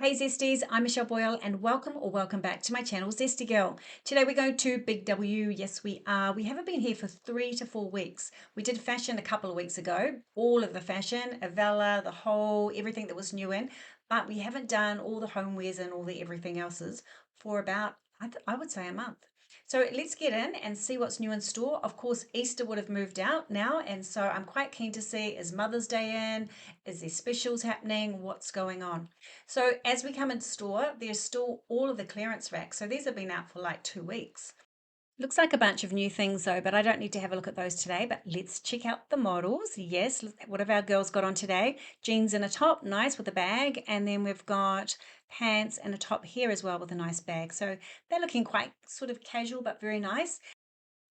Hey Zesties, I'm Michelle Boyle and welcome back to my channel Zesty Girl. Today we're going to Big W. Yes, we are. We haven't been here for 3 to 4 weeks. We did fashion a couple of weeks ago, all of the fashion, Avella, the whole, everything that was new in, but we haven't done all the homewares and all the everything else's for about, I would say a month. So let's get in and see what's new in store. Of course, Easter would have moved out now, and so I'm quite keen to see, is Mother's Day in? Is there specials happening? What's going on? So as we come into store, there's still all of the clearance racks. So these have been out for like 2 weeks. Looks like a bunch of new things though, but I don't need to have a look at those today. But let's check out the models. Yes, what have our girls got on today? Jeans and a top, nice with a bag. And then we've got pants and a top here as well with a nice bag. So they're looking quite sort of casual, but very nice.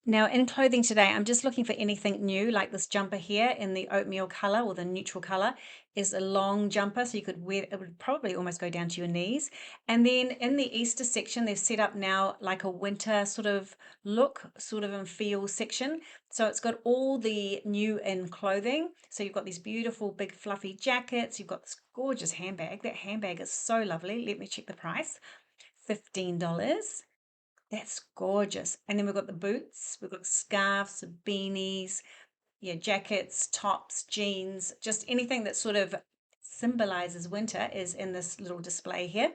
Now, in clothing today, I'm just looking for anything new, like this jumper here in the oatmeal color or the neutral color is a long jumper, so you could wear it would probably almost go down to your knees. And then in the Easter section, they've set up now like a winter sort of look, sort of and feel section. So it's got all the new in clothing. So you've got these beautiful big fluffy jackets. You've got this gorgeous handbag. That handbag is so lovely. Let me check the price. $15. That's gorgeous. And then we've got the boots, we've got scarves, beanies, yeah, jackets, tops, jeans, just anything that sort of symbolizes winter is in this little display here.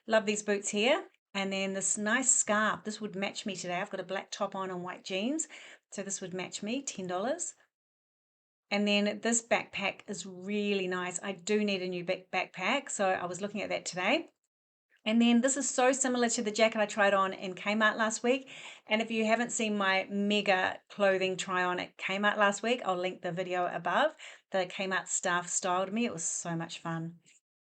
Love these boots here. And then this nice scarf. This would match me today. I've got a black top on and white jeans. So this would match me, $10. And then this backpack is really nice. I do need a new backpack. So I was looking at that today. And then this is so similar to the jacket I tried on in Kmart last week. And if you haven't seen my mega clothing try on at Kmart last week, I'll link the video above. The Kmart staff styled me. It was so much fun.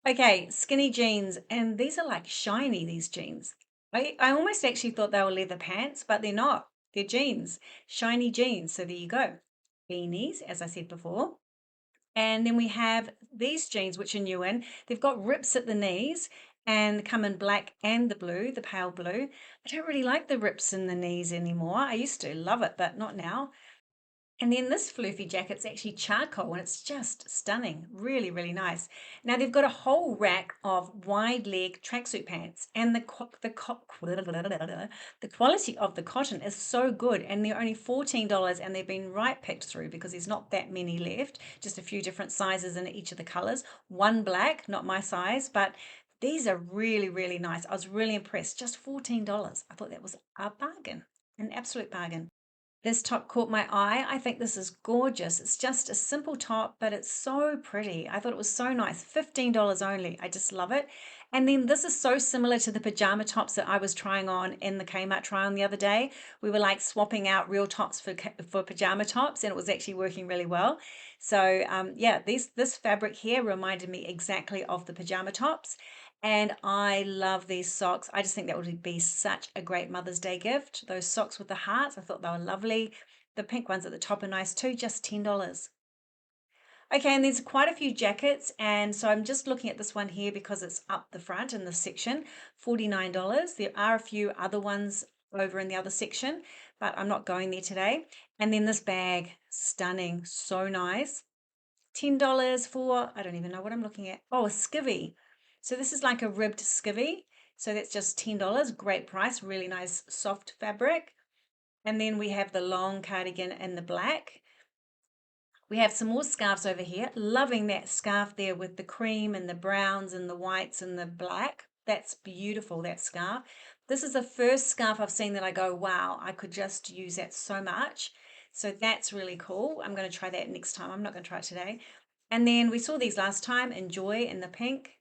Okay, skinny jeans. And these are like shiny, these jeans. I almost actually thought they were leather pants, but they're not. They're jeans, shiny jeans. So there you go. Beanies, as I said before. And then we have these jeans, which are new in. They've got rips at the knees and come in black and the blue, the pale blue. I don't really like the rips in the knees anymore. I used to love it, but not now. And then this floofy jacket's actually charcoal and it's just stunning. Really, really nice. Now they've got a whole rack of wide leg tracksuit pants and the quality of the cotton is so good and they're only $14 and they've been right picked through because there's not that many left, just a few different sizes in each of the colors. One black, not my size, but these are really, really nice. I was really impressed. Just $14. I thought that was a bargain, an absolute bargain. This top caught my eye. I think this is gorgeous. It's just a simple top, but it's so pretty. I thought it was so nice. $15 only. I just love it. And then this is so similar to the pajama tops that I was trying on in the Kmart try on the other day. We were like swapping out real tops for pajama tops, and it was actually working really well. So yeah, this fabric here reminded me exactly of the pajama tops. And I love these socks. I just think that would be such a great Mother's Day gift. Those socks with the hearts, I thought they were lovely. The pink ones at the top are nice too, just $10. Okay, and there's quite a few jackets, and so I'm just looking at this one here because it's up the front in this section, $49. There are a few other ones over in the other section, but I'm not going there today. And then this bag, stunning, so nice. $10 for, I don't even know what I'm looking at. Oh, a skivvy. So this is like a ribbed skivvy. So that's just $10, great price, really nice soft fabric. And then we have the long cardigan in the black. We have some more scarves over here. Loving that scarf there with the cream and the browns and the whites and the black. That's beautiful, that scarf. This is the first scarf I've seen that I go, wow, I could just use that so much. So that's really cool. I'm going to try that next time. I'm not going to try it today. And then we saw these last time, Enjoy in the pink.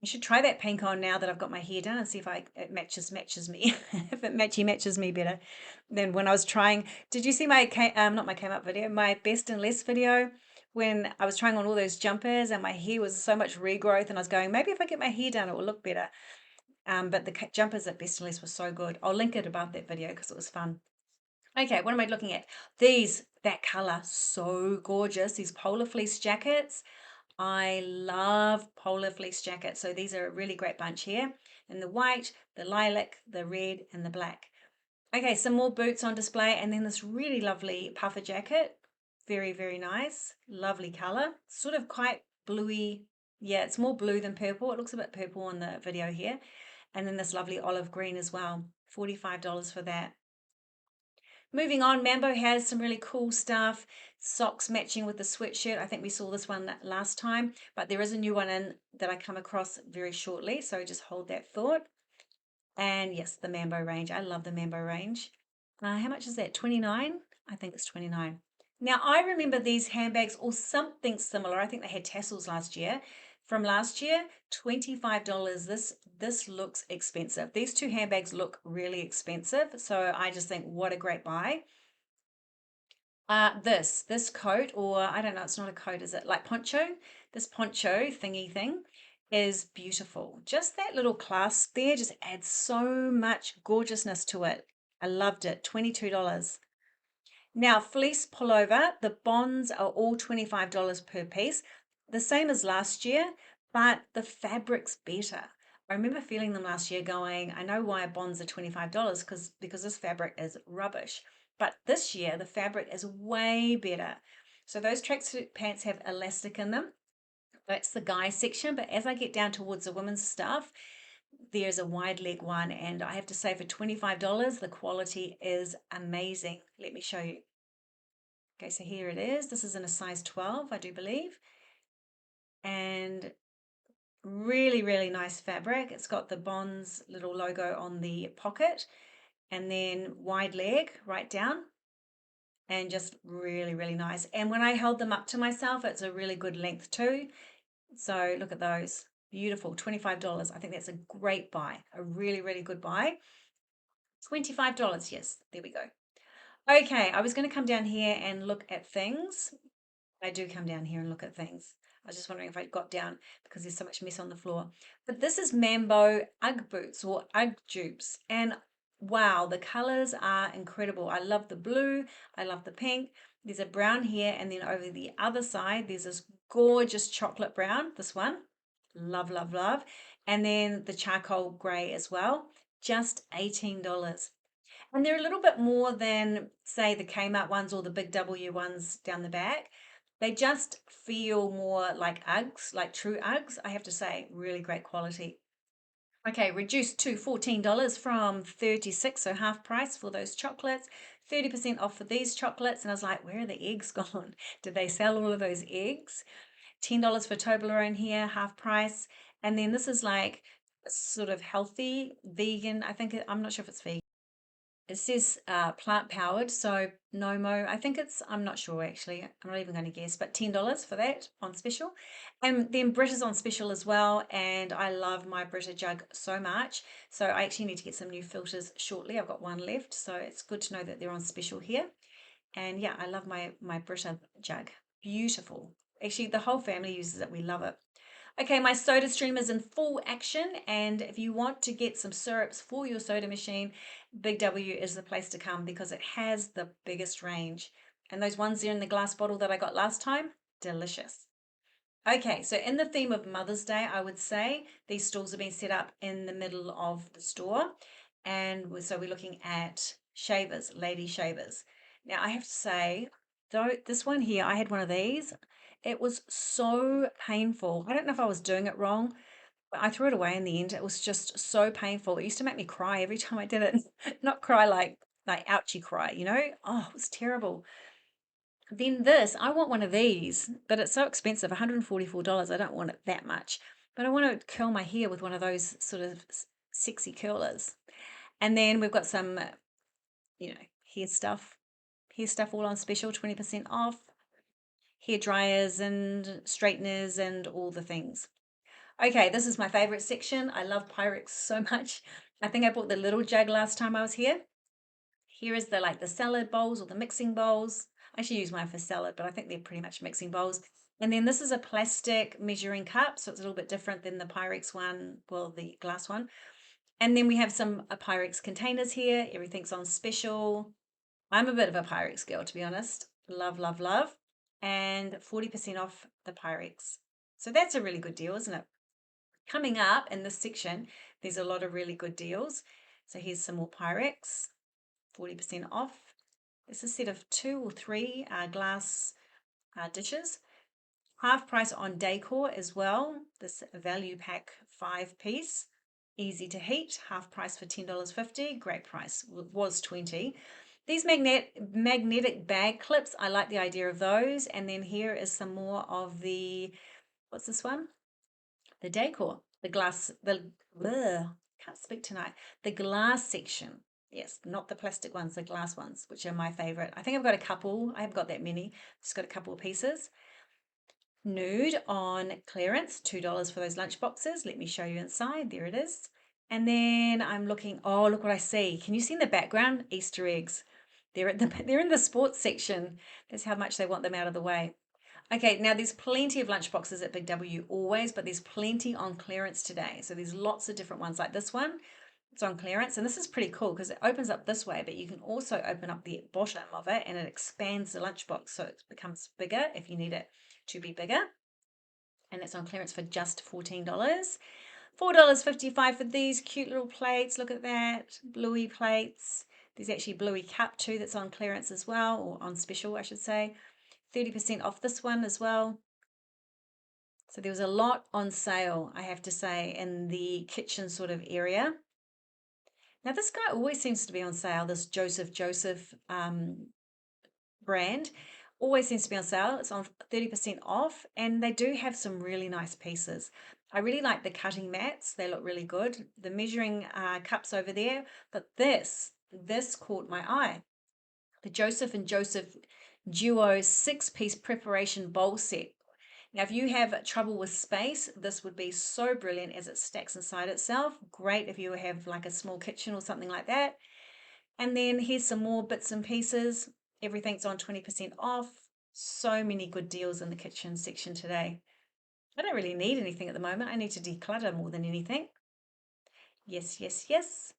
I should try that pink on now that I've got my hair done and see if it matches me. If it matches me better than when I was trying. Did you see my not my came up video, my best and less video when I was trying on all those jumpers and my hair was so much regrowth and I was going, maybe if I get my hair done it will look better. But the jumpers at best and less were so good. I'll link it above that video because it was fun. Okay, what am I looking at? That color, so gorgeous. These polar fleece jackets. I love polar fleece jackets. So these are a really great bunch here. And the white, the lilac, the red, and the black. Okay, some more boots on display. And then this really lovely puffer jacket. Very, very nice. Lovely color. Sort of quite bluey, Yeah, it's more blue than purple. It looks a bit purple in the video here. And then this lovely olive green as well. $45 for that. Moving on, Mambo has some really cool stuff. Socks matching with the sweatshirt. I think we saw this one last time, but there is a new one in that I come across very shortly. So just hold that thought. And yes, the Mambo range. I love the Mambo range. How much is that? 29? I think it's 29. Now, I remember these handbags or something similar. I think they had tassels last year. From last year, $25. This looks expensive. These two handbags look really expensive. So I just think, what a great buy. This coat, or I don't know, it's not a coat, is it? Like poncho? This poncho thingy thing is beautiful. Just that little clasp there just adds so much gorgeousness to it. I loved it. $22. Now, fleece pullover, the bonds are all $25 per piece, the same as last year, but the fabric's better. I remember feeling them last year going, I know why bonds are $25 because this fabric is rubbish. But this year, the fabric is way better. So those tracksuit pants have elastic in them. That's the guy section. But as I get down towards the women's stuff, there's a wide leg one. And I have to say for $25, the quality is amazing. Let me show you. Okay, so here it is. This is in a size 12, I do believe. And really, really nice fabric. It's got the Bonds little logo on the pocket and then wide leg right down. And just really, really nice. And when I held them up to myself, it's a really good length too. So look at those. Beautiful. $25. I think that's a great buy. A really, really good buy. $25. Yes, there we go. Okay, I was going to come down here and look at things. I do come down here and look at things. I was just wondering if I got down because there's so much mess on the floor. But this is Mambo Ugg boots or Ugg dupes. And wow, the colors are incredible. I love the blue. I love the pink. There's a brown here. And then over the other side, there's this gorgeous chocolate brown. This one. Love, love, love. And then the charcoal gray as well. Just $18. And they're a little bit more than, say, the Kmart ones or the Big W ones down the back. They just feel more like Uggs, like true Uggs, I have to say. Really great quality. Okay, reduced to $14 from 36, so half price for those chocolates. 30% off for these chocolates. And I was like, where are the eggs gone? Did they sell all of those eggs? $10 for Toblerone here, half price. And then this is like sort of healthy, vegan. I'm not sure if it's vegan. It says plant powered, so Nomo. I think I'm not sure actually. I'm not even going to guess, but $10 for that on special. And then Brita's on special as well. And I love my Brita jug so much. So I actually need to get some new filters shortly. I've got one left. So it's good to know that they're on special here. And yeah, I love my Brita jug. Beautiful. Actually, the whole family uses it. We love it. Okay, my soda stream is in full action, and if you want to get some syrups for your soda machine, Big W is the place to come because it has the biggest range. And those ones there in the glass bottle that I got last time, delicious. Okay, so in the theme of Mother's Day, I would say these stalls have been set up in the middle of the store. And so we're looking at shavers, lady shavers. Now, I have to say, though, this one here, I had one of these. It was so painful. I don't know if I was doing it wrong, but I threw it away in the end. It was just so painful. It used to make me cry every time I did it. Not cry like ouchy cry, you know? Oh, it was terrible. Then this, I want one of these, but it's so expensive, $144. I don't want it that much. But I want to curl my hair with one of those sort of sexy curlers. And then we've got some, you know, hair stuff. Hair stuff all on special, 20% off. Hair dryers and straighteners and all the things. Okay, this is my favorite section. I love Pyrex so much. I think I bought the little jug last time I was here. Here is the salad bowls or the mixing bowls. I actually use mine for salad, but I think they're pretty much mixing bowls. And then this is a plastic measuring cup, so it's a little bit different than the Pyrex one, well, the glass one. And then we have some Pyrex containers here. Everything's on special. I'm a bit of a Pyrex girl, to be honest. Love, love, love. And 40% off the Pyrex. So that's a really good deal, isn't it? Coming up in this section, there's a lot of really good deals. So here's some more Pyrex, 40% off. It's a set of 2 or 3 glass dishes. Half price on decor as well. This value pack 5-piece, easy to heat, half price for $10.50. Great price, was 20. These magnetic bag clips, I like the idea of those. And then here is some more of the, what's this one? The decor, the glass, can't speak tonight. The glass section. Yes, not the plastic ones, the glass ones, which are my favorite. I think I've got a couple. I haven't got that many. Just got a couple of pieces. Nude on clearance, $2 for those lunch boxes. Let me show you inside. There it is. And then I'm looking, oh, look what I see. Can you see in the background? Easter eggs. They're in the sports section. That's how much they want them out of the way. Okay, now there's plenty of lunch boxes at Big W always, but there's plenty on clearance today. So there's lots of different ones like this one. It's on clearance, and this is pretty cool because it opens up this way, but you can also open up the bottom of it and it expands the lunchbox so it becomes bigger if you need it to be bigger. And it's on clearance for just $14. $4.55 for these cute little plates. Look at that, bluey plates. There's actually bluey cup too that's on clearance as well, or on special I should say. 30% off this one as well. So there was a lot on sale, I have to say, in the kitchen sort of area. Now this guy always seems to be on sale, this Joseph brand. Always seems to be on sale. It's on 30% off, and they do have some really nice pieces. I really like the cutting mats. They look really good. The measuring cups over there, but this caught my eye. The Joseph and Joseph Duo 6-piece preparation bowl set. Now, if you have trouble with space, this would be so brilliant as it stacks inside itself. Great if you have like a small kitchen or something like that. And then here's some more bits and pieces. Everything's on 20% off. So many good deals in the kitchen section today. I don't really need anything at the moment. I need to declutter more than anything. Yes, yes, yes.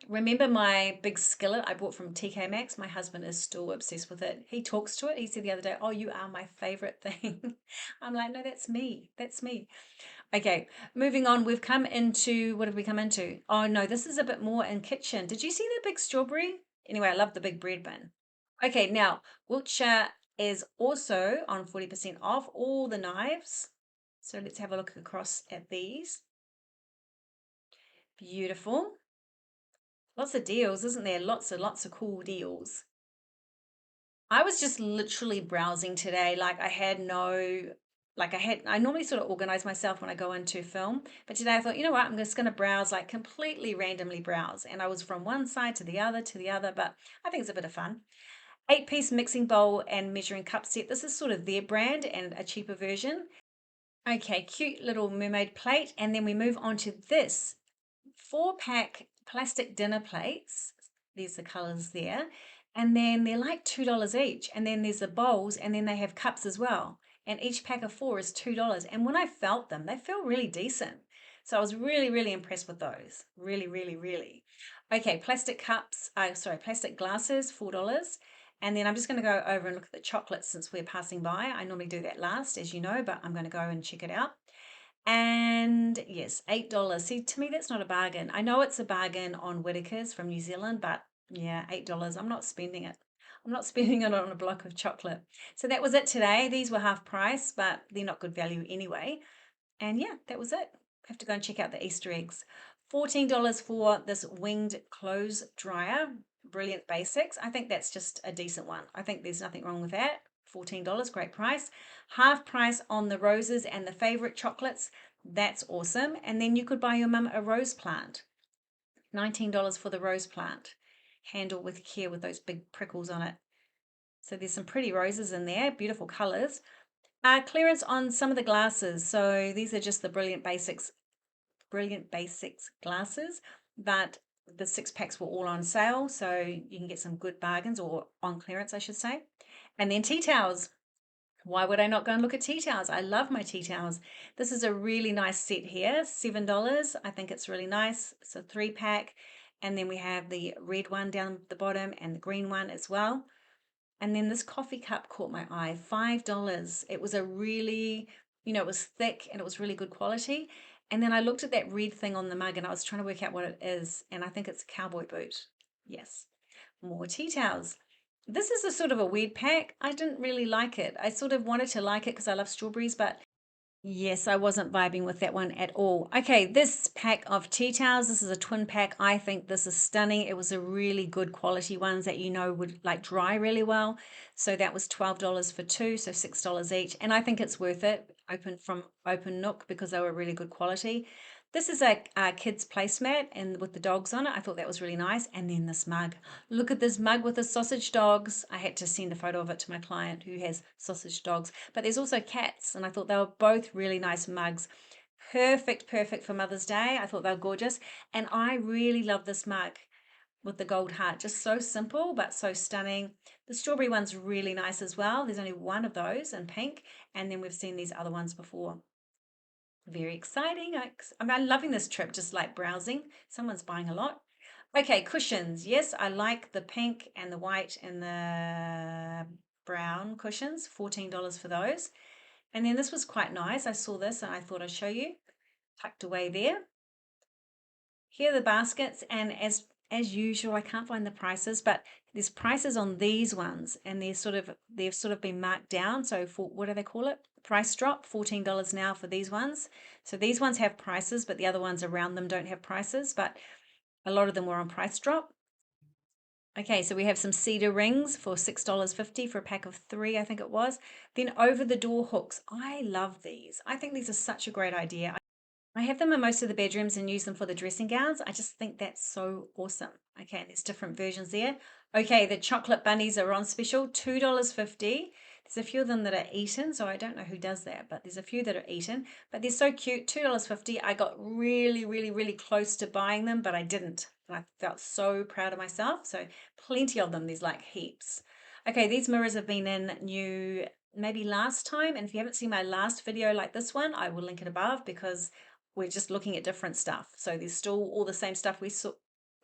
Remember my big skillet I bought from TK Maxx? My husband is still obsessed with it. He talks to it. He said the other day, "Oh, you are my favorite thing." I'm like, "No, that's me. That's me." Okay, moving on. We've come into, what have we come into? Oh no, this is a bit more in kitchen. Did you see the big strawberry? Anyway, I love the big bread bin. Okay, now Wiltshire is also on 40% off all the knives. So let's have a look across at these. Beautiful. Lots of deals, isn't there? Lots and lots of cool deals. I was just literally browsing today. I normally sort of organize myself when I go into film, but today I thought, you know what, I'm just going to browse, like completely randomly browse. And I was from one side to the other, but I think it's a bit of fun. 8-piece mixing bowl and measuring cup set. This is sort of their brand and a cheaper version. Okay, cute little mermaid plate. And then we move on to this 4-pack plastic dinner plates. There's the colors there. And then they're like $2 each. And then there's the bowls, and then they have cups as well. And each pack of 4 is $2. And when I felt them, they feel really decent. So I was really, really impressed with those. Really, really, really. Okay, plastic glasses, $4. And then I'm just going to go over and look at the chocolates since we're passing by. I normally do that last, as you know, but I'm going to go and check it out. And yes, $8. See, to me, that's not a bargain. I know it's a bargain on Whittaker's from New Zealand, but yeah, $8. I'm not spending it. I'm not spending it on a block of chocolate. So that was it today. These were half price, but they're not good value anyway. And yeah, that was it. Have to go and check out the Easter eggs. $14 for this winged clothes dryer. Brilliant basics. I think that's just a decent one. I think there's nothing wrong with that. $14, great price. Half price on the roses and the favorite chocolates. That's awesome. And then you could buy your mum a rose plant. $19 for the rose plant. Handle with care with those big prickles on it. So there's some pretty roses in there, beautiful colors. Clearance on some of the glasses. So these are just the Brilliant Basics glasses, but the 6-packs were all on sale, so you can get some good bargains, or on clearance I should say. And then tea towels. Why would I not go and look at tea towels? I love my tea towels. This is a really nice set here, $7. I think it's really nice. It's a 3-pack, and then we have the red one down the bottom and the green one as well. And then this coffee cup caught my eye, $5. It was a really, it was thick and it was really good quality. And then I looked at that red thing on the mug and I was trying to work out what it is. And I think it's a cowboy boot. Yes. More tea towels. This is a sort of a weird pack. I didn't really like it. I sort of wanted to like it because I love strawberries, but yes, I wasn't vibing with that one at all. Okay, this pack of tea towels, this is a twin pack. I think this is stunning. It was a really good quality ones that you know would like dry really well. So that was $12 for two, so $6 each. And I think it's worth it, open from Open Nook, because they were really good quality. This is a kid's placemat and with the dogs on it. I thought that was really nice. And then this mug. Look at this mug with the sausage dogs. I had to send a photo of it to my client who has sausage dogs. But there's also cats, and I thought they were both really nice mugs. Perfect, perfect for Mother's Day. I thought they were gorgeous. And I really love this mug with the gold heart. Just so simple, but so stunning. The strawberry one's really nice as well. There's only one of those in pink. And then we've seen these other ones before. Very exciting. I'm loving this trip, just like browsing. Someone's buying a lot. Okay, cushions. Yes, I like the pink and the white and the brown cushions. $14 for those. And then this was quite nice. I saw this and I thought I'd show you. Tucked away there. Here are the baskets, and as usual, I can't find the prices, but there's prices on these ones, and they've sort of been marked down. So for what do they call it? Price drop, $14 now for these ones. So these ones have prices, but the other ones around them don't have prices, but a lot of them were on price drop. Okay, so we have some cedar rings for $6.50 for a pack of three, I think it was. Then over the door hooks. I love these. I think these are such a great idea. I have them in most of the bedrooms and use them for the dressing gowns. I just think that's so awesome. Okay, there's different versions there. Okay, the chocolate bunnies are on special, $2.50. There's a few of them that are eaten, so I don't know who does that, but there's a few that are eaten. But they're so cute, $2.50. I got really, really, really close to buying them, but I didn't. And I felt so proud of myself. So plenty of them, there's like heaps. Okay, these mirrors have been in new maybe last time. And if you haven't seen my last video like this one, I will link it above because we're just looking at different stuff. So there's still all the same stuff we saw.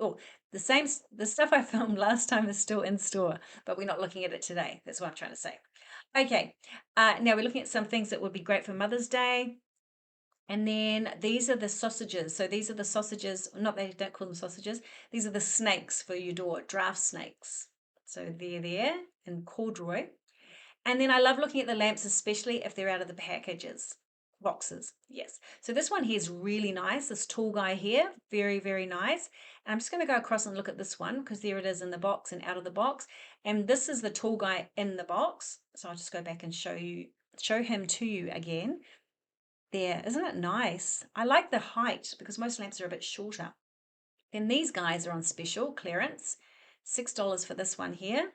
Oh, the stuff I filmed last time is still in store, but we're not looking at it today. That's what I'm trying to say. Okay, now we're looking at some things that would be great for Mother's Day. And then these are the sausages. So these are the sausages, not they don't call them sausages. These are the snakes for your door, draft snakes. So they're there in corduroy. And then I love looking at the lamps, especially if they're out of the packages, boxes. Yes. So this one here is really nice. This tall guy here, very, very nice. And I'm just going to go across and look at this one because there it is in the box and out of the box. And this is the tall guy in the box. So I'll just go back and show him to you again. There, isn't it nice? I like the height because most lamps are a bit shorter. Then these guys are on special clearance, $6 for this one here.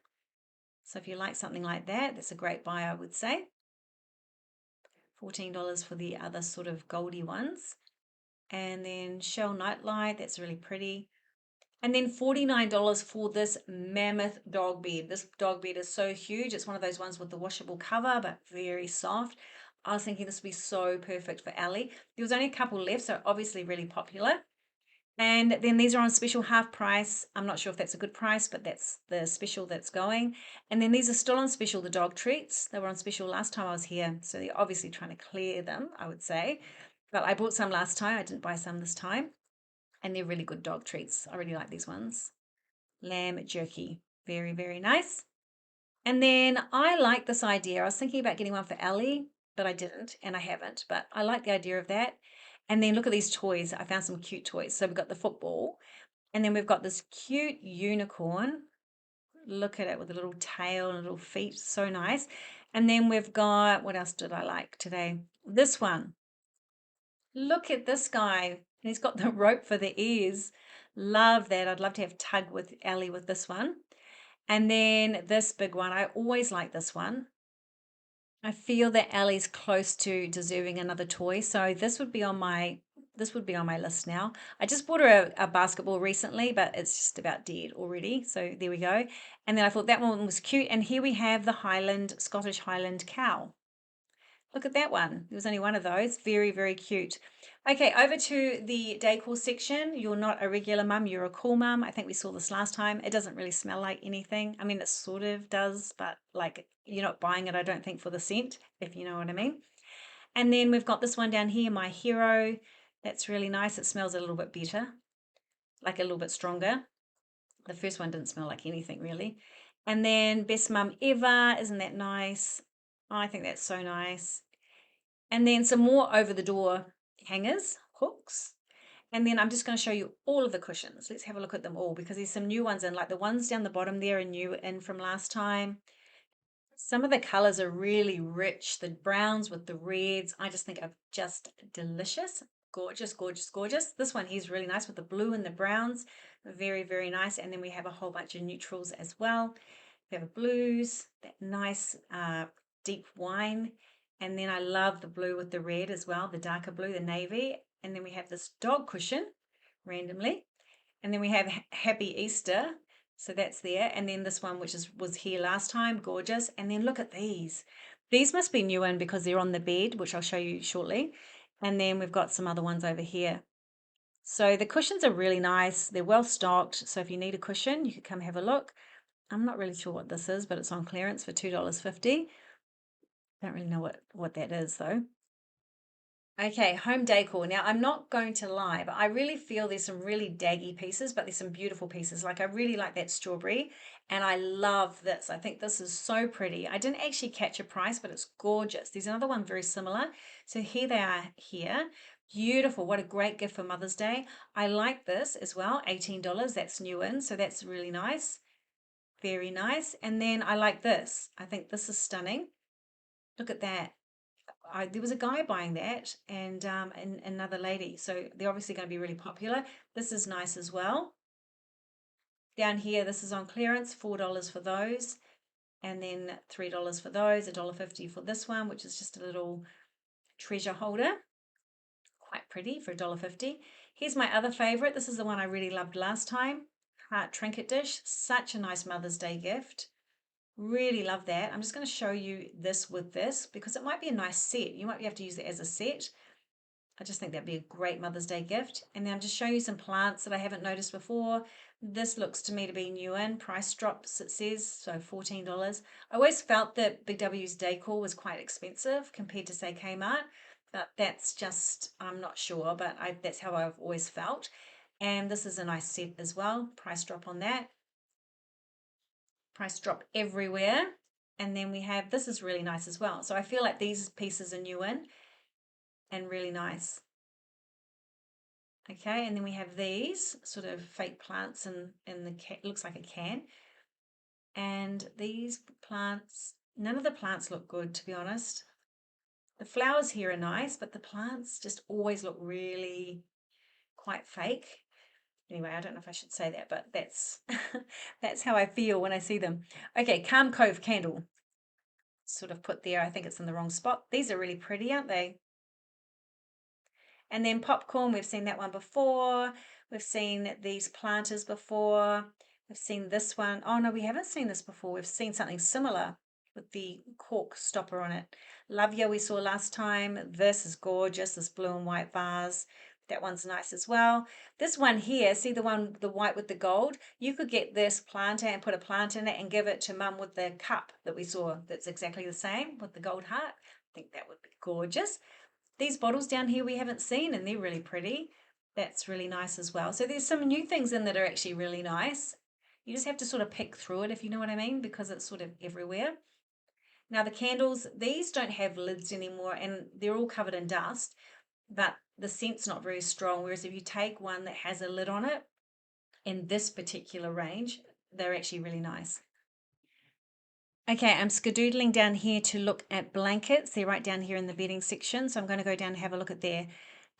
So if you like something like that, that's a great buy, I would say. $14 for the other sort of goldy ones. And then Shell Nightlight, that's really pretty. And then $49 for this mammoth dog bed. This dog bed is so huge. It's one of those ones with the washable cover, but very soft. I was thinking this would be so perfect for Ellie. There was only a couple left, so obviously really popular. And then these are on special half price. I'm not sure if that's a good price, but that's the special that's going. And then these are still on special, the dog treats. They were on special last time I was here. So they're obviously trying to clear them, I would say. But I bought some last time. I didn't buy some this time. And they're really good dog treats. I really like these ones. Lamb jerky. Very, very nice. And then I like this idea. I was thinking about getting one for Ellie, but I didn't, and I haven't. But I like the idea of that. And then look at these toys. I found some cute toys. So we've got the football, and then we've got this cute unicorn. Look at it with a little tail and little feet. So nice. And then we've got, what else did I like today? This one. Look at this guy. He's got the rope for the ears. Love that. I'd love to have tug with Ellie with this one. And then this big one. I always like this one. I feel that Ellie's close to deserving another toy, so this would be on my list now. I just bought her a basketball recently, but it's just about dead already. So there we go. And then I thought that one was cute. And here we have the Scottish Highland cow. Look at that one. There was only one of those. Very, very cute. Okay, over to the decor section. You're not a regular mum, you're a cool mum. I think we saw this last time. It doesn't really smell like anything. I mean, it sort of does, but like you're not buying it, I don't think, for the scent, if you know what I mean. And then we've got this one down here, My Hero. That's really nice. It smells a little bit better, like a little bit stronger. The first one didn't smell like anything really. And then Best Mum Ever, isn't that nice? I think that's so nice. And then some more over the door hangers, hooks. And then I'm just going to show you all of the cushions. Let's have a look at them all because there's some new ones in, like the ones down the bottom there are new in from last time. Some of the colors are really rich, the browns with the reds. I just think are just delicious. Gorgeous, gorgeous, gorgeous. This one here's really nice with the blue and the browns. Very, very nice. And then we have a whole bunch of neutrals as well. We have a blues, that nice deep wine. And then I love the blue with the red as well, the darker blue, the navy. And then we have this dog cushion randomly. And then we have Happy Easter. So that's there. And then this one, which was here last time, gorgeous. And then look at these. These must be new in because they're on the bed, which I'll show you shortly. And then we've got some other ones over here. So the cushions are really nice. They're well stocked. So if you need a cushion, you could come have a look. I'm not really sure what this is, but it's on clearance for $2.50. Don't really know what that is though. Okay, home decor. Now, I'm not going to lie, but I really feel there's some really daggy pieces, but there's some beautiful pieces. Like I really like that strawberry, and I love this. I think this is so pretty. I didn't actually catch a price, but it's gorgeous. There's another one very similar. So here they are here. Beautiful. What a great gift for Mother's Day. I like this as well. $18. That's new in, so that's really nice. Very nice. And then I like this. I think this is stunning. Look at that. There was a guy buying that and another lady. So they're obviously going to be really popular. This is nice as well. Down here, this is on clearance, $4 for those. And then $3 for those, $1.50 for this one, which is just a little treasure holder. Quite pretty for $1.50. Here's my other favorite. This is the one I really loved last time. Heart trinket dish. Such a nice Mother's Day gift. Really love that. I'm just going to show you this with this because it might be a nice set. You might be able to use it as a set. I just think that'd be a great Mother's Day gift. And then I'm just showing you some plants that I haven't noticed before. This looks to me to be new in. Price drops, it says, so $14. I always felt that Big W's decor was quite expensive compared to, say, Kmart. But that's just, I'm not sure, but that's how I've always felt. And this is a nice set as well. Price drop on that. Price drop everywhere. And then we have, this is really nice as well. So I feel like these pieces are new in and really nice. Okay, and then we have these sort of fake plants in the can, looks like a can. And these plants, none of the plants look good, to be honest. The flowers here are nice, but the plants just always look really quite fake. Anyway, I don't know if I should say that, but that's that's how I feel when I see them. Okay, Calm Cove candle. Sort of put there, I think it's in the wrong spot. These are really pretty, aren't they? And then popcorn, we've seen that one before. We've seen these planters before. We've seen this one. Oh no, we haven't seen this before. We've seen something similar with the cork stopper on it. Love Ya we saw last time. This is gorgeous, this blue and white vase. That one's nice as well. This one here, see the one, the white with the gold? You could get this planter and put a plant in it and give it to Mum with the cup that we saw. That's exactly the same with the gold heart. I think that would be gorgeous. These bottles down here we haven't seen and they're really pretty. That's really nice as well. So there's some new things in that are actually really nice. You just have to sort of pick through it if you know what I mean, because it's sort of everywhere. Now the candles, these don't have lids anymore and they're all covered in dust, but the scent's not very strong. Whereas if you take one that has a lid on it, in this particular range, they're actually really nice. Okay, I'm skedoodling down here to look at blankets. They're right down here in the bedding section. So I'm going to go down and have a look at their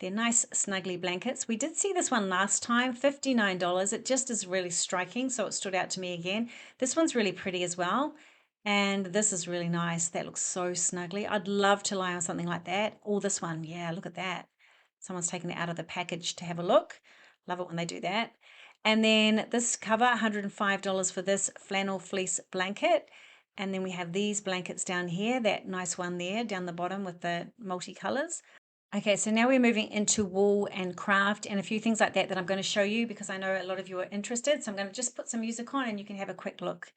nice snuggly blankets. We did see this one last time, $59. It just is really striking, so it stood out to me again. This one's really pretty as well. And this is really nice. That looks so snuggly. I'd love to lie on something like that. Or this one. Yeah, look at that. Someone's taken it out of the package to have a look. Love it when they do that. And then this cover, $105 for this flannel fleece blanket. And then we have these blankets down here, that nice one there down the bottom with the multicolors. Okay, so now we're moving into wool and craft and a few things like that I'm going to show you because I know a lot of you are interested. So I'm going to just put some music on and you can have a quick look.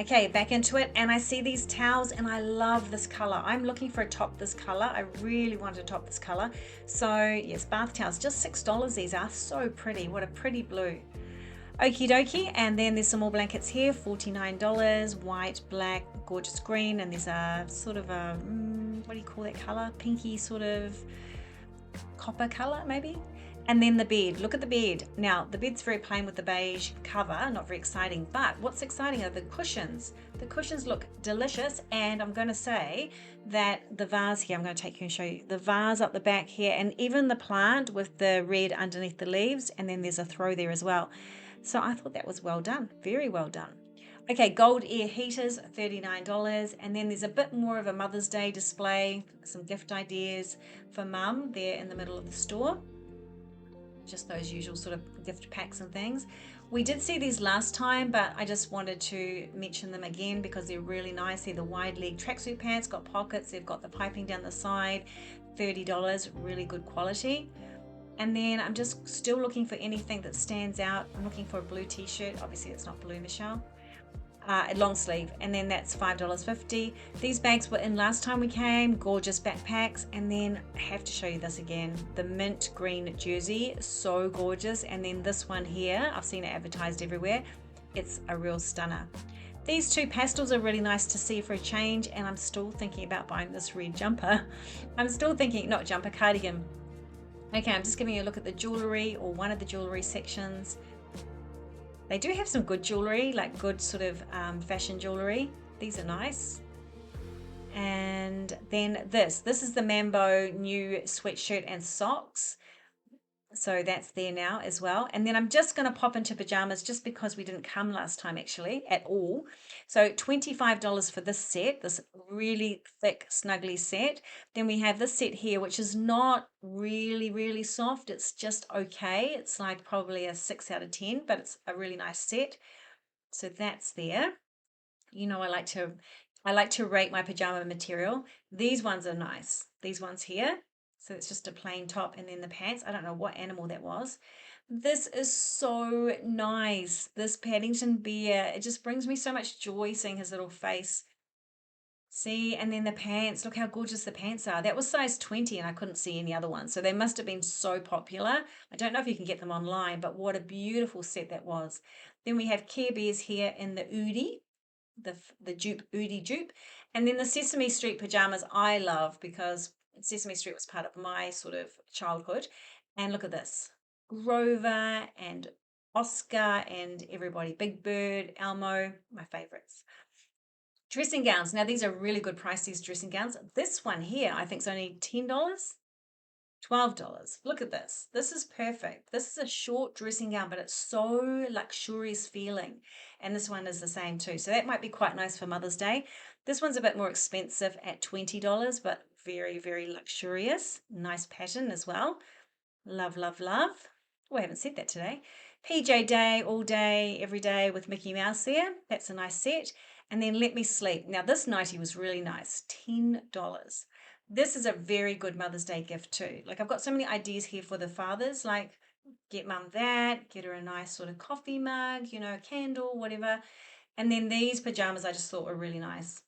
Okay, back into it, and I see these towels and I love this color. I'm looking for a top this color. I really want to top this color. So yes, bath towels, just $6 these are. So pretty, what a pretty blue. Okie dokie, and then there's some more blankets here, $49, white, black, gorgeous green, and there's a sort of a, what do you call that color? Pinky sort of copper color maybe. And then the bed, look at the bed. Now the bed's very plain with the beige cover, not very exciting, but what's exciting are the cushions. The cushions look delicious, and I'm going to say that the vase here, I'm going to take you and show you the vase up the back here, and even the plant with the red underneath the leaves, and then there's a throw there as well. So I thought that was well done, very well done. Okay, gold air heaters, $39. And then there's a bit more of a Mother's Day display, some gift ideas for mum there in the middle of the store. Just those usual sort of gift packs and things. We did see these last time, but I just wanted to mention them again because they're really nice. They're the wide leg tracksuit pants, got pockets, they've got the piping down the side, $30, really good quality. And then I'm just still looking for anything that stands out. I'm looking for a blue t-shirt. Obviously it's not blue, Michelle. A long sleeve, and then that's $5.50. These bags were in last time we came, gorgeous backpacks. And then I have to show you this again, the mint green jersey, so gorgeous. And then this one here, I've seen it advertised everywhere. It's a real stunner. These two pastels are really nice to see for a change, and I'm still thinking about buying this red jumper. I'm still thinking, not jumper, cardigan. Okay, I'm just giving you a look at the jewelry, or one of the jewelry sections. They do have some good jewelry, like good sort of fashion jewelry. These are nice. And then this is the Mambo new sweatshirt and socks. So that's there now as well. And then I'm just going to pop into pajamas just because we didn't come last time actually at all. So $25 for this set, this really thick snuggly set. Then we have this set here, which is not really soft. It's just okay. It's like probably a 6 out of 10, but it's a really nice set. So that's there. You know, I like to rate my pajama material. These ones are nice. These ones here. So it's just a plain top, and then the pants. I don't know what animal that was. This is so nice. This Paddington bear. It just brings me so much joy seeing his little face. See, and then the pants. Look how gorgeous the pants are. That was size 20 and I couldn't see any other ones. So they must have been so popular. I don't know if you can get them online, but what a beautiful set that was. Then we have Care Bears here in the Oodie, the dupe Oodie dupe. And then the Sesame Street pajamas I love because Sesame Street was part of my sort of childhood. And look at this. Grover and Oscar and everybody. Big Bird, Elmo, my favorites. Dressing gowns. Now these are really good price, these dressing gowns. This one here I think is only $10. $12. Look at this. This is perfect. This is a short dressing gown, but it's so luxurious feeling. And this one is the same too. So that might be quite nice for Mother's Day. This one's a bit more expensive at $20, but very luxurious. Nice pattern as well. Love. Oh, I haven't said that today. PJ Day, all day, every day with Mickey Mouse there. That's a nice set. And then Let Me Sleep. Now this nightie was really nice. $10. This is a very good Mother's Day gift too. Like I've got so many ideas here for the fathers, like get mum that, get her a nice sort of coffee mug, you know, candle, whatever. And then these pajamas I just thought were really nice.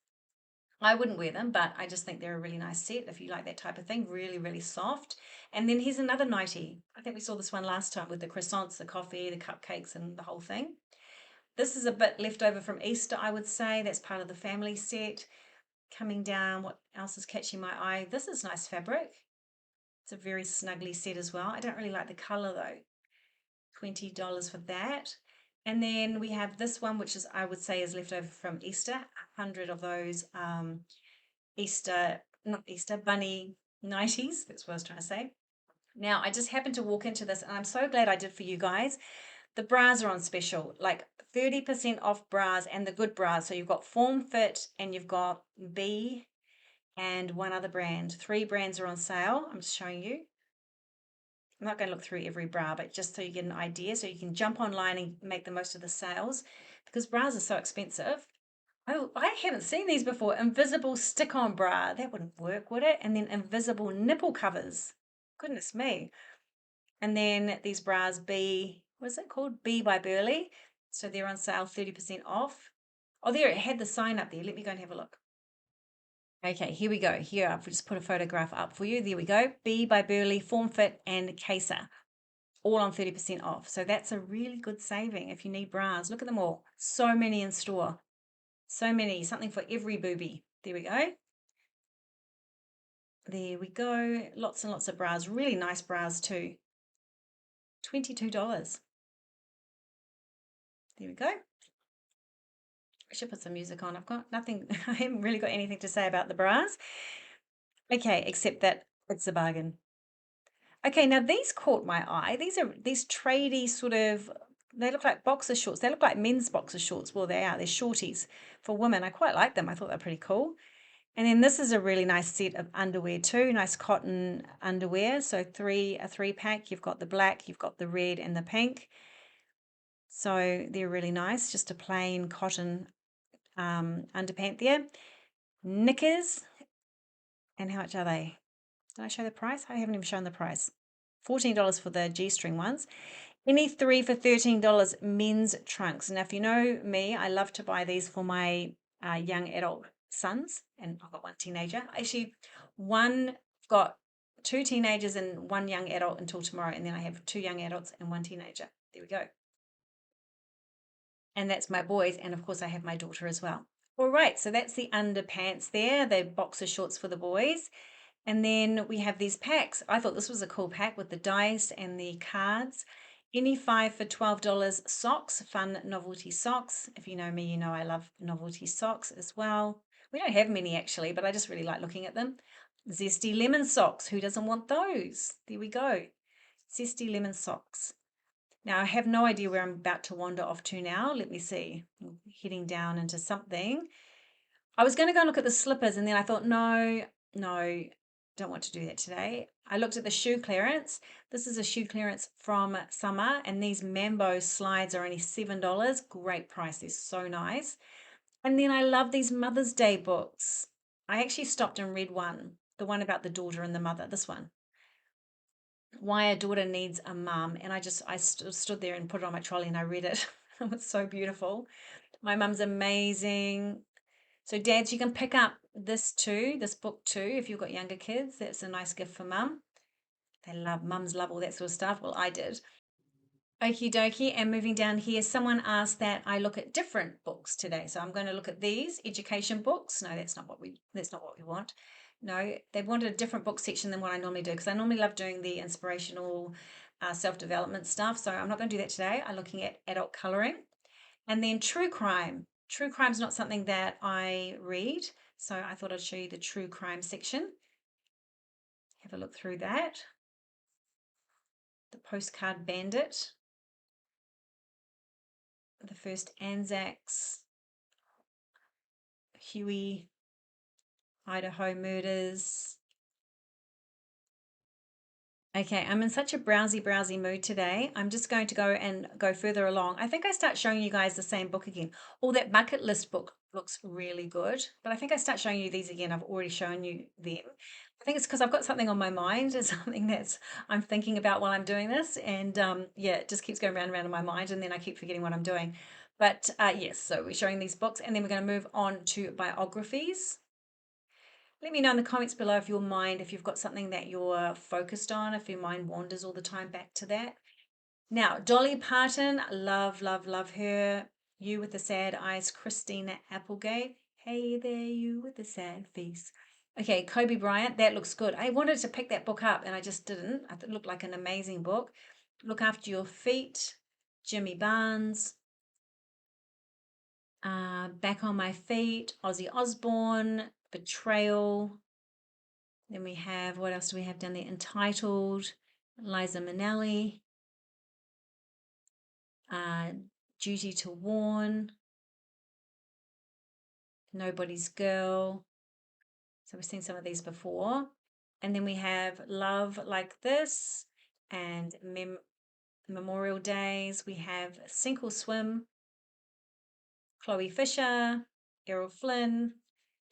I wouldn't wear them, but I just think they're a really nice set if you like that type of thing. Really soft. And then here's another nightie. I think we saw this one last time with the croissants, the coffee, the cupcakes, and the whole thing. This is a bit left over from Easter, I would say. That's part of the family set. Coming down, what else is catching my eye? This is nice fabric. It's a very snuggly set as well. I don't really like the color though. $20 for that. And then we have this one, which is, I would say, is left over from Easter. 100 of those not Easter, bunny nighties. That's what I was trying to say. Now, I just happened to walk into this, and I'm so glad I did for you guys. The bras are on special, like 30% off bras, and the good bras. So you've got Form Fit and you've got B and one other brand. 3 brands are on sale. I'm just showing you. I'm not going to look through every bra, but just so you get an idea, so you can jump online and make the most of the sales, because bras are so expensive. Oh, I haven't seen these before. Invisible stick-on bra. That wouldn't work, would it? And then invisible nipple covers. Goodness me. And then these bras, B, what is it called? B by Burley. So they're on sale, 30% off. Oh, there, it had the sign up there. Let me go and have a look. Okay, here we go. Here, I've just put a photograph up for you. There we go. B by Burley, Form Fit, and Caser, all on 30% off. So that's a really good saving if you need bras. Look at them all. So many in store. So many. Something for every booby. There we go. There we go. Lots and lots of bras. Really nice bras too. $22. There we go. I should put some music on. I've got nothing, I haven't really got anything to say about the bras. Okay, except that it's a bargain. Okay, now these caught my eye. These are these tradie sort of, they look like boxer shorts. They look like men's boxer shorts. Well, they are. They're shorties for women. I quite like them. I thought they're pretty cool. And then this is a really nice set of underwear too. Nice cotton underwear. So a three pack. You've got the black, you've got the red and the pink. So they're really nice. Just a plain cotton underpant there. Knickers. And how much are they? Did I show the price? I haven't even shown the price. $14 for the G-string ones. Any three for $13 men's trunks. Now, if you know me, I love to buy these for my young adult sons, and I've got one teenager. Actually, I've got two teenagers and one young adult until tomorrow, and then I have two young adults and one teenager. There we go. And that's my boys, and of course, I have my daughter as well. All right, so that's the underpants there, the boxer shorts for the boys. And then we have these packs. I thought this was a cool pack with the dice and the cards. Any five for $12 socks, fun novelty socks. If you know me, you know I love novelty socks as well. We don't have many actually, but I just really like looking at them. Zesty lemon socks. Who doesn't want those? There we go. Zesty lemon socks. Now I have no idea where I'm about to wander off to now. Let me see. I'm heading down into something. I was going to go and look at the slippers and then I thought, no, don't want to do that today. I looked at the shoe clearance. This is a shoe clearance from summer and these Mambo slides are only $7. Great price. They're so nice. And then I love these Mother's Day books. I actually stopped and read one, the one about the daughter and the mother, this one. Why a Daughter Needs a Mum. And I stood there and put it on my trolley and I read it. It was so beautiful. My mum's amazing. So dads, you can pick up this too, this book too, if you've got younger kids. That's a nice gift for mum. Mums love all that sort of stuff. Well, I did. Okie dokie. And moving down here, someone asked that I look at different books today. So I'm going to look at these education books. No, that's not what we want. No, they wanted a different book section than what I normally do because I normally love doing the inspirational self-development stuff. So I'm not going to do that today. I'm looking at adult coloring. And then true crime. True crime's not something that I read, so I thought I'd show you the true crime section. Have a look through that. The Postcard Bandit. The First Anzacs. Huey. Idaho Murders. Okay, I'm in such a browsy mood today. I'm just going to go further along. I think I start showing you guys the same book again. Oh, that bucket list book looks really good, but I think I start showing you these again. I've already shown you them. I think it's because I've got something on my mind. It's something I'm thinking about while I'm doing this, and yeah, it just keeps going round and round in my mind, and then I keep forgetting what I'm doing. But yes, so we're showing these books, and then we're going to move on to biographies. Let me know in the comments below if you've got something that you're focused on, if your mind wanders all the time back to that. Now, Dolly Parton, love her. You with the Sad Eyes, Christina Applegate. Hey there, you with the sad face. Okay, Kobe Bryant, that looks good. I wanted to pick that book up and I just didn't. I thought it looked like an amazing book. Look After Your Feet, Jimmy Barnes. Back on My Feet, Ozzy Osbourne, Betrayal. Then we have, what else do we have down there? Entitled, Liza Minnelli, Duty to Warn, Nobody's Girl. So we've seen some of these before. And then we have Love Like This and Memorial Days. We have Sink or Swim, Chloe Fisher, Errol Flynn,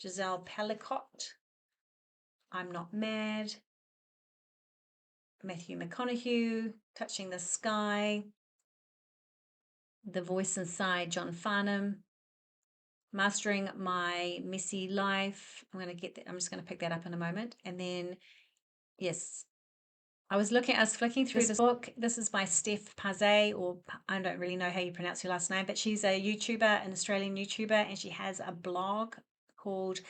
Giselle Pelicott, I'm Not Mad, Matthew McConaughey, Touching the Sky, The Voice Inside, John Farnham, Mastering My Messy Life. I'm just going to pick that up in a moment. And then, yes, I was flicking through this book. This is by Steph Pazay, or I don't really know how you pronounce her last name, but she's a YouTuber, an Australian YouTuber, and she has a blog called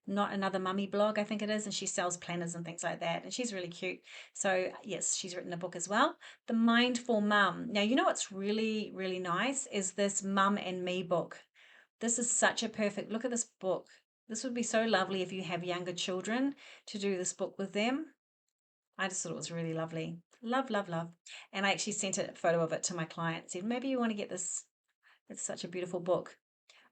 Not Another Mummy Blog, I think it is, and she sells planners and things like that, and she's really cute. So yes, she's written a book as well. The Mindful Mum. Now, you know what's really, really nice is this Mum and Me book. This is such a perfect, look at this book. This would be so lovely if you have younger children to do this book with them. I just thought it was really lovely. Love, love, love. And I actually sent a photo of it to my client. Said, maybe you want to get this. It's such a beautiful book.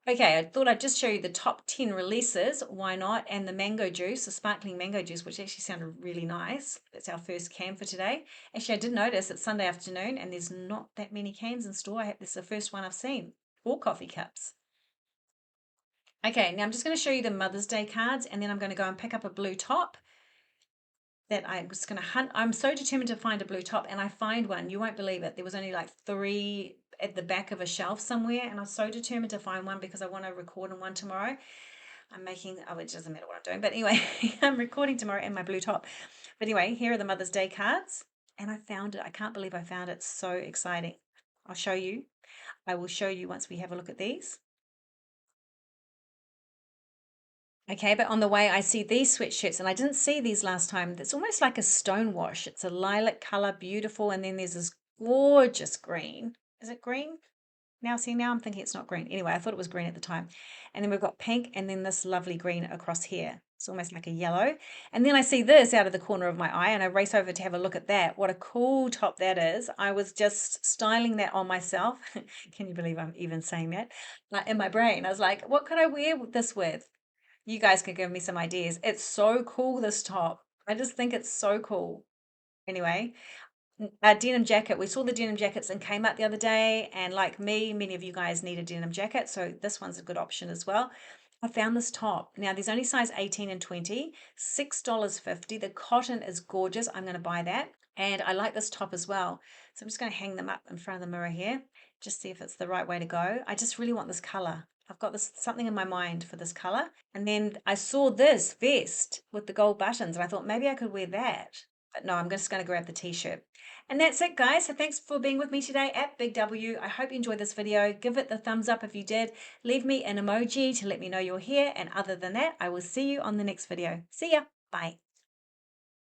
Okay, I thought I'd just show you the top 10 releases. Why not? And the mango juice, the sparkling mango juice, which actually sounded really nice. That's our first can for today. Actually, I did notice it's Sunday afternoon and there's not that many cans in store. This is the first one I've seen. All coffee cups. Okay, now I'm just going to show you the Mother's Day cards and then I'm going to go and pick up a blue top that I was going to hunt. I'm so determined to find a blue top, and I find one. You won't believe it. There was only like 3 at the back of a shelf somewhere, and I was so determined to find one because I want to record on one tomorrow. It doesn't matter what I'm doing, but anyway, I'm recording tomorrow in my blue top. But anyway, here are the Mother's Day cards, and I found it. I can't believe I found it. So exciting. I'll show you. I will show you once we have a look at these. Okay, but on the way, I see these sweatshirts, and I didn't see these last time. It's almost like a stone wash. It's a lilac color, beautiful, and then there's this gorgeous green. Is it green? Now I'm thinking it's not green. Anyway, I thought it was green at the time. And then we've got pink, and then this lovely green across here. It's almost like a yellow. And then I see this out of the corner of my eye, and I race over to have a look at that. What a cool top that is. I was just styling that on myself. Can you believe I'm even saying that? Like in my brain, I was like, what could I wear this with? You guys can give me some ideas. It's so cool, this top. I just think it's so cool. Anyway, a denim jacket. We saw the denim jackets and came out the other day, and like me, many of you guys need a denim jacket, so this one's a good option as well. I found this top. Now, there's only size 18 and 20, $6.50. The cotton is gorgeous. I'm going to buy that. And I like this top as well. So I'm just going to hang them up in front of the mirror here, just see if it's the right way to go. I just really want this color. I've got something in my mind for this color. And then I saw this vest with the gold buttons, and I thought maybe I could wear that. But no, I'm just going to grab the t-shirt. And that's it, guys. So thanks for being with me today at Big W. I hope you enjoyed this video. Give it the thumbs up if you did. Leave me an emoji to let me know you're here. And other than that, I will see you on the next video. See ya. Bye.